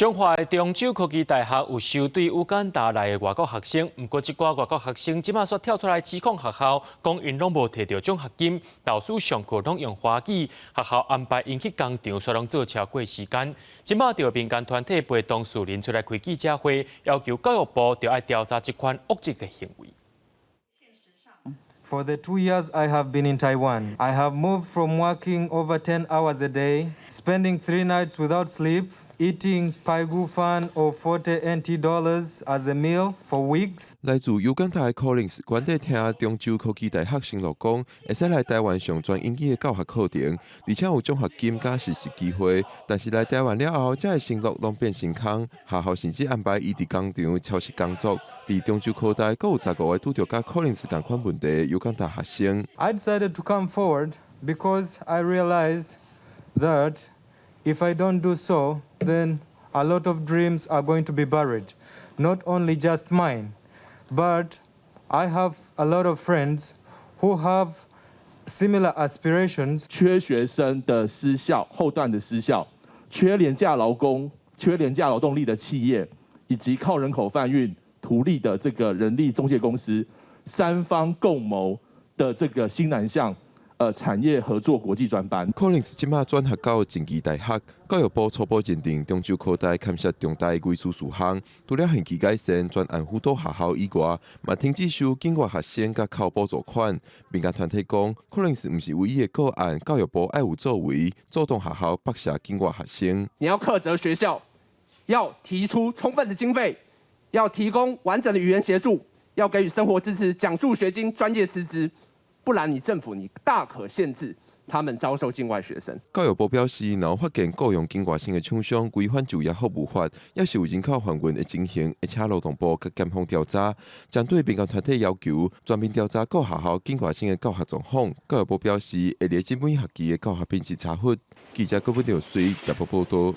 中华的中州科技大学有收对乌干达来的外国学生，不过这寡外国学生即马煞跳出来指控学校，讲因拢无摕到奖学金，导师上课拢用华语，学校安排因去工厂，煞拢做超过时间。即马就民间团体陪同树林出来开记者会，要求教育部要调查这款恶质的行为。 For the 2 years I have been in Taiwan, I have moved from working over 10 hours a day, spending 3 nights without sleep, eating pai gu fan of 40 NT dollars as a meal for weeks. 来自尤干达的 Collins 原地听中州科技大学生录讲，会使来台湾上专英语的教学课程，而且有奖学金加实习机会。但是来台湾了后，这个生活拢变成空，学校甚至安排伊伫工厂超时工作。伫中州科大，阁有15个拄着甲 Collins 同款问题的尤干达学生。I decided to come forward because I realized that if I don't do so, then a lot of dreams are going to be buried. Not only just mine, but I have a lot of friends who have similar aspirations. 缺学生的私校、后段的私校，缺廉价劳工、缺廉价劳动力的企业，以及靠人口贩运图利的这个人力中介公司，三方共谋的这个新南向产业合作国际专班。Collins 即马转学到政治大学，教育部初步认定中州科大牵涉重大的违事事项，除了刑期改善、专案辅导学校以外，嘛停止收境外学生甲靠补助款。民间团体讲 ，Collins 毋是唯一的个案，教育部爱有作为，主动学校剥削境外学生。你要苛责学校，要提出充分的经费，要提供完整的语言协助，要给予生活支持、奖助学金、专业师资。 不然，你政府大可限制他们招收境外学生。教育部表示，若有发现雇佣境外生的厂商违反就业服务法，也是有人口贩运的情形，而且劳动部甲检方调查。针对民间团体要求全面调查各学校境外生的教学状况，教育部表示会列进每学期的教学品质查核。记者郭本条随台北报道。